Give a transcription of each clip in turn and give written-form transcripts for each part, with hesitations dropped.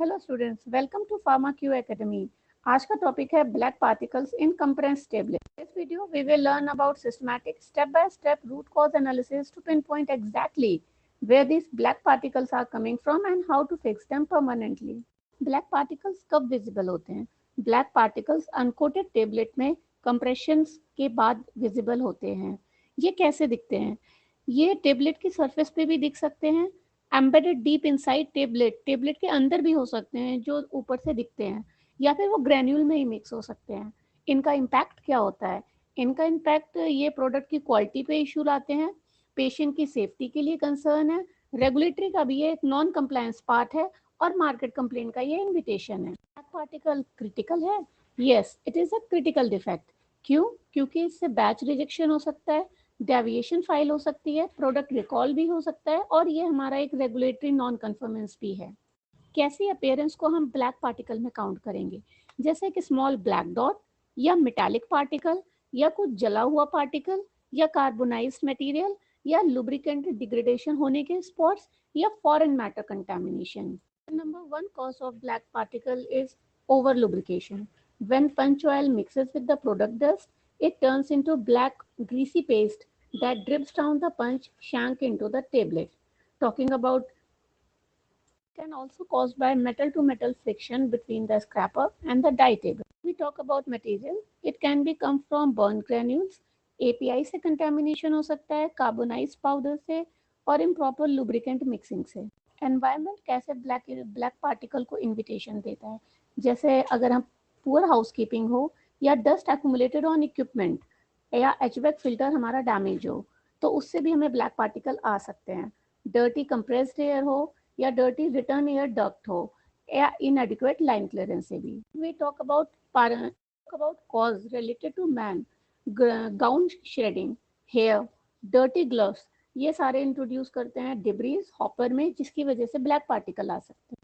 Hello students, welcome to Pharma Q academy. आज का topic है black particles in compressed tablet. इस video we will learn about systematic step by step root cause analysis to pinpoint exactly where this black particles are coming from and how to fix them permanently. Black particles कब visible होते हैं? Black particles uncoated tablet में compression के बाद visible होते हैं। ये कैसे दिखते हैं? ये टेबलेट की सरफेस पे भी दिख सकते हैं, embedded deep inside tablet, tablet के अंदर भी हो सकते हैं जो ऊपर से दिखते हैं, या फिर वो ग्रेन्यूल में ही मिक्स हो सकते हैं। इनका इम्पैक्ट क्या होता है? इनका इम्पैक्ट ये प्रोडक्ट की क्वालिटी पे इशू लाते हैं, पेशेंट की सेफ्टी के लिए कंसर्न है, रेगुलेटरी का भी ये एक नॉन कंप्लायंस पार्ट है, और मार्केट कंप्लेंट का ये इन्विटेशन है। ब्लैक पार्टिकल क्रिटिकल है? Yes, it is a critical defect. क्यों? क्योंकि इससे बैच रिजेक्शन हो सकता है, डेविएशन फाइल हो सकती है, प्रोडक्ट रिकॉल भी हो सकता है, और ये हमारा एक रेगुलेटरी नॉन कन्फर्मेंस भी है। कैसी अपेयरेंस को हम ब्लैक पार्टिकल में काउंट करेंगे? जैसे कि स्मॉल ब्लैक डॉट, या मेटालिक पार्टिकल, या कुछ जला हुआ पार्टिकल, या कार्बोनाइज्ड मटेरियल, या लुब्रिकेंट डिग्रेडेशन होने के स्पॉट्स, या foreign matter contamination. Number one cause of black particle is over lubrication. When punch oil mixes with the product dust, it turns into black greasy paste that drips down the punch shank into the tablet. Talking about can also caused by metal to metal friction between the scraper and the die table. We talk about material, it can be come from burn granules, API से contamination हो सकता है, carbonized powder से, और improper lubricant mixing से। Environment कैसे black particle को invitation देता है? जैसे अगर हम पुअर हाउसकीपिंग हो, या डस्ट एक्यूमुलेटेड ऑन इक्विपमेंट, या एचवैक फिल्टर हमारा डैमेज हो, तो उससे भी हमें ब्लैक पार्टिकल आ सकते हैं। डर्टी कंप्रेस्ड एयर हो, या डर्टी रिटर्न एयर डक्ट हो, या इनएडिक्वेट लाइन क्लियरेंस से भी। We talk about cause related to man, gown shredding, hair, dirty gloves, ये सारे इंट्रोड्यूस करते हैं डिब्रीज हॉपर में, जिसकी वजह से ब्लैक पार्टिकल आ सकते हैं।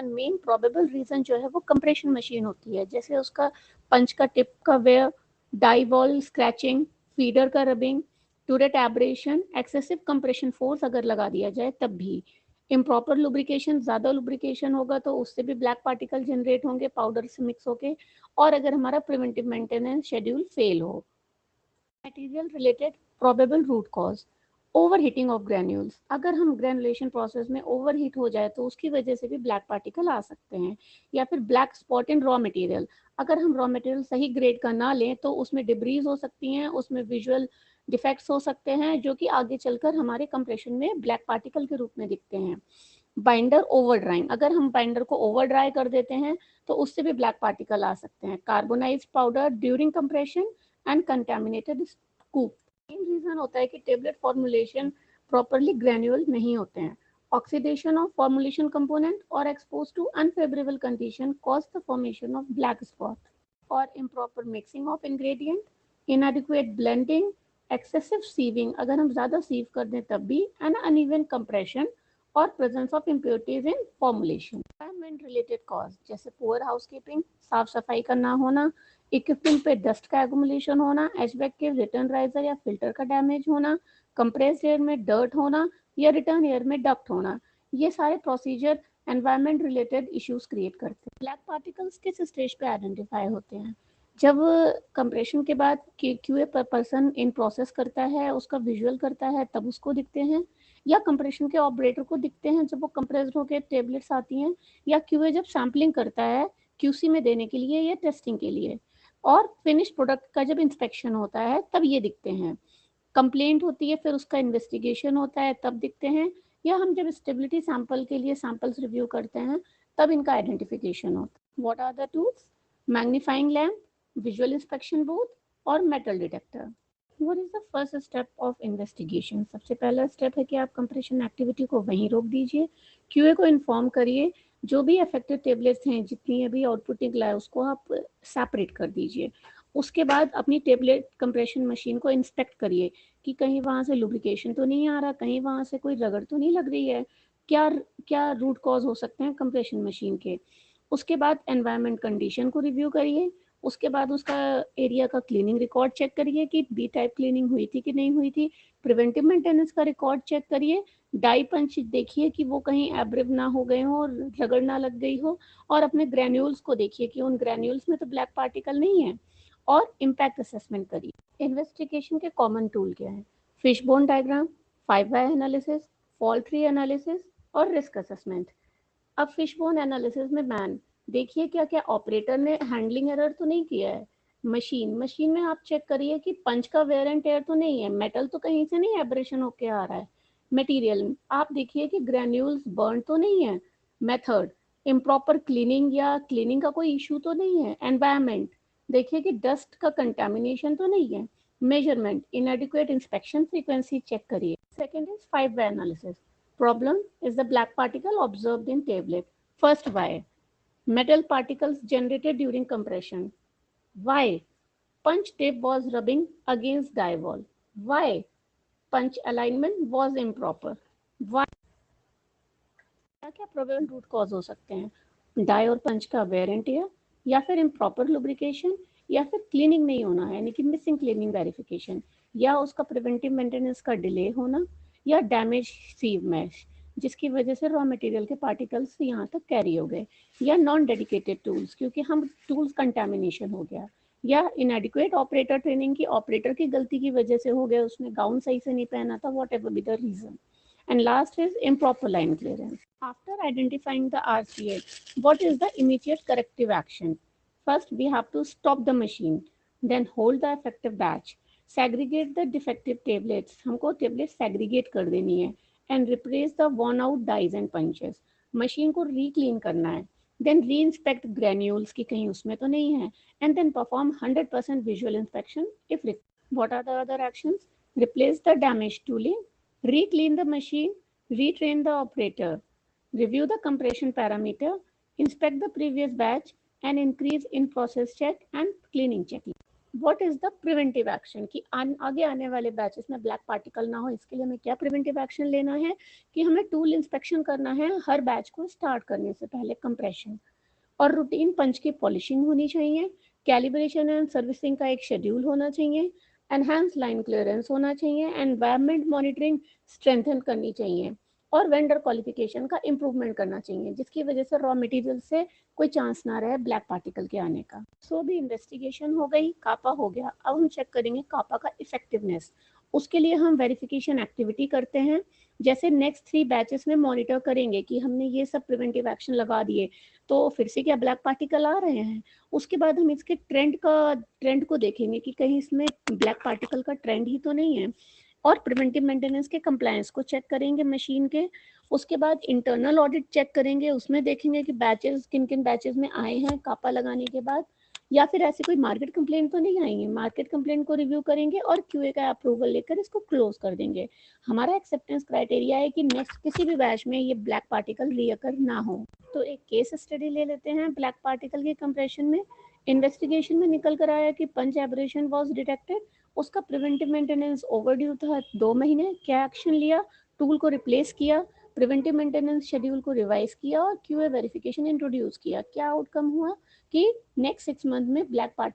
मेन प्रोबेबल रीजन जो है वो कंप्रेशन मशीन होती है, जैसे उसका पंच का टिप का wear, die wall scratching, feeder का rubbing, turret abrasion, excessive compression force अगर लगा दिया जाए तब भी। इम्प्रॉपर लुब्रिकेशन, ज़्यादा लुब्रिकेशन होगा तो उससे भी ब्लैक पार्टिकल जनरेट होंगे पाउडर से मिक्स होके, और अगर हमारा प्रिवेंटिव मेंटेनेंस शेड्यूल फेल हो। Material related probable root cause, overheating of granules. अगर हम ग्रेनुलेशन प्रोसेस में ओवर हीट हो जाए तो उसकी वजह से भी ब्लैक पार्टिकल आ सकते हैं। या फिर black spot in raw material, अगर हम रॉ मटेरियल सही ग्रेड का ना लें तो उसमें डिब्रीज हो सकती हैं, उसमें विजुअल डिफेक्ट्स हो सकते हैं, जो कि आगे चलकर हमारे कंप्रेशन में ब्लैक पार्टिकल के रूप में दिखते हैं। बाइंडर ओवर ड्राइंग, अगर हम बाइंडर को ओवर ड्राई कर देते हैं तो उससे भी ब्लैक पार्टिकल आ सकते हैं। Carbonised powder during compression and contaminated scoop. Main reason होता है कि टेबलेट फॉर्मुलेशन प्रॉपरली ग्रेन्यूल नहीं होते हैं। ऑक्सीडेशन ऑफ फॉर्मुलेशन कंपोनेंट और expose to unfavourable condition cause the formation of black spot. और improper mixing of ingredient, inadequate blending, excessive sieving, अगर हम ज़्यादा सीव कर दें तब भी, एंड अनइवन कंप्रेशन, और presence of impurities in formulation. Environment related cause, जैसे पुअर हाउसकीपिंग, साफ सफाई का ना होना, इक्विपमेंट पे डस्ट का एकुमुलेशन होना, एचवैक के रिटर्न राइजर या फिल्टर का डैमेज होना, कंप्रेस्ड एयर में डर्ट होना, या रिटर्न एयर में डक्ट होना, ये सारे procedure environment related issues create करते हैं। ब्लैक पार्टिकल्स किस स्टेज पे आइडेंटिफाई होते हैं? जब कंप्रेशन के बाद क्यूए पर्सन इन प्रोसेस करता है, उसका विजुअल करता है, तब उसको दिखते हैं, या कंप्रेशन के ऑपरेटर को दिखते हैं जब वो कंप्रेस्ड होकर टेबलेट्स आती हैं, या क्यूए जब सैम्पलिंग करता है क्यूसी में देने के लिए या टेस्टिंग के लिए, और फिनिश प्रोडक्ट का जब इंस्पेक्शन होता है तब ये दिखते हैं। कंप्लेंट होती है, फिर उसका इन्वेस्टिगेशन होता है, तब दिखते हैं, या हम जब स्टेबिलिटी सैंपल के लिए सैंपल्स रिव्यू करते हैं तब इनका आइडेंटिफिकेशन होता है। What are the tools? Magnifying lamp, visual inspection booth, और metal detector. What is the first step of investigation? सबसे पहला स्टेप है कि आप कंप्रेशन एक्टिविटी को वहीं रोक दीजिए, क्यूए को इन्फॉर्म करिए, जो भी अफेक्टेड टेबलेट्स हैं, जितनी अभी आउटपुट निकला है उसको आप सेपरेट कर दीजिए। उसके बाद अपनी टेबलेट कंप्रेशन मशीन को इंस्पेक्ट करिए कि कहीं वहाँ से लुब्रिकेशन तो नहीं आ रहा, कहीं वहाँ से कोई रगड़ तो नहीं लग रही है, क्या क्या रूट कॉज हो सकते हैं कंप्रेशन मशीन के। उसके बाद एनवायरनमेंट कंडीशन को रिव्यू करिए, उसके बाद उसका एरिया का क्लीनिंग रिकॉर्ड चेक करिए कि बी टाइप क्लीनिंग हुई थी कि नहीं हुई थी। प्रिवेंटिव मेंटेनेंस का रिकॉर्ड चेक करिए। डाई पंच देखिए कि वो कहीं एब्रिव ना हो गए हो और रगड़ ना लग गई हो। और अपने ग्रैन्यूल्स को देखिए कि उन ग्रैन्यूल्स में तो ब्लैक पार्टिकल नहीं है। और इम्पैक्ट असेसमेंट करिए। इन्वेस्टिगेशन के कॉमन टूल क्या है? Fishbone diagram, 5 Y analysis, fault tree analysis और रिस्क असेसमेंट। अब फिशबोन एनालिसिस में मैन देखिए क्या क्या ऑपरेटर ने हैंडलिंग एरर तो नहीं किया है। मशीन में आप चेक करिए कि पंच का वेयर एंड टेयर तो नहीं है, मेटल तो कहीं से नहीं एब्रेशन होके आ रहा है। मटेरियल आप देखिए कि ग्रैन्यूल्स बर्न तो नहीं है। मेथड इम्प्रॉपर क्लीनिंग या क्लीनिंग का कोई इशू तो नहीं है। एनवायरमेंट देखिए कि डस्ट का कंटेमिनेशन तो नहीं है। Measurement inadequate inspection frequency check करिए। Second is 5 why analysis. Problem is the black particle observed in tablet. First, why? Metal particles generated during compression. Why? Punch tip was rubbing against die wall. Why? Punch alignment was improper. Why? क्या क्या probable root cause हो सकते हैं? Die और पंच का where and tear, या फिर improper lubrication, या फिर क्लीनिंग नहीं होना यानी कि मिसिंग क्लीनिंग वेरिफिकेशन, या उसका प्रिवेंटिव मेंटेनेंस का डिले होना, या डैमेज सीव मैश जिसकी वजह से रॉ मटेरियल के पार्टिकल्स यहाँ तक कैरी हो गए, या नॉन डेडिकेटेड टूल्स क्योंकि हम टूल्स कंटेमिनेशन हो गया, या इनएडिक्वेट ऑपरेटर ट्रेनिंग की ऑपरेटर की गलती की वजह से हो गया, उसने गाउन सही से नहीं पहना था, whatever be the reason. And last is improper line clearance. After identifying the RCH, what is the immediate corrective action? First, we have to stop the machine, then hold the effective batch, segregate the defective tablets, हमको tablets segregate कर देनी है, and replace the worn out dies and punches. Machine को reclean करना है, then re-inspect granules कि कहीं उसमें तो नहीं है, and then perform 100% visual inspection if required. What are the other actions? Replace the damaged tooling, re-clean the machine, retrain the operator, review the compression parameter, inspect the previous batch, and increase in-process check and cleaning checklist. What is the preventive action कि आगे आने वाले batches में black particle ना हो, इसके लिए हमें क्या प्रिवेंटिव एक्शन लेना है कि हमें टूल इंस्पेक्शन करना है हर बैच को स्टार्ट करने से पहले, कंप्रेशन और रूटीन पंच की पॉलिशिंग होनी चाहिए, कैलिब्रेशन एंड सर्विसिंग का एक शेड्यूल होना चाहिए, एनहांस लाइन क्लियरेंस होना चाहिए, एनवायरमेंट मॉनिटरिंग स्ट्रेंथन करनी चाहिए और वेंडर क्वालिफिकेशन का इम्प्रूवमेंट करना चाहिए जिसकी वजह से रॉ मटेरियल से कोई चांस ना रहे ब्लैक पार्टिकल के आने का. सो भी इन्वेस्टिगेशन हो गई, कापा हो गया. अब हम चेक करेंगे कापा का इफेक्टिवनेस. उसके लिए हम वेरिफिकेशन एक्टिविटी करते हैं. जैसे नेक्स्ट 3 बैचेस में मॉनिटर करेंगे कि हमने ये सब प्रिवेंटिव एक्शन लगा दिए तो फिर से क्या ब्लैक पार्टिकल आ रहे हैं. उसके बाद हम इसके ट्रेंड को देखेंगे कि कहीं इसमें ब्लैक पार्टिकल का ट्रेंड ही तो नहीं है, और प्रिवेंटिव मेंटेनेंस के कंप्लायंस को चेक करेंगे मशीन के. उसके बाद इंटरनल ऑडिट चेक करेंगे, उसमें देखेंगे कि बैचेस किन किन बैचेस में आए हैं कापा लगाने के बाद, या फिर ऐसे कोई मार्केट कंप्लेंट तो नहीं आई है. मार्केट कंप्लेंट को रिव्यू करेंगे और क्यूए का अप्रूवल लेकर इसको क्लोज कर देंगे. हमारा एक्सेप्टेंस क्राइटेरिया है कि नेक्स्ट किसी भी बैच में ये ब्लैक पार्टिकल रीअकर ना हो. तो एक केस स्टडी ले लेते हैं ब्लैक पार्टिकल के कंप्रेशन में. इन्वेस्टिगेशन में निकल कर आया कि पंच एब्रेशन वाज डिटेक्टेड. उसका प्रिवेंटिव मेंटेनेंस ओवरड्यू था 2 महीने. क्या एक्शन लिया? टूल को रिप्लेस किया, प्रिवेंटिव मेंटेनेंस शेड्यूल को रिवाइज किया और क्यूए वेरिफिकेशन इंट्रोड्यूस किया. क्या आउटकम हुआ कि नेक्स्ट 6 मंथ में ब्लैक पार्टिकल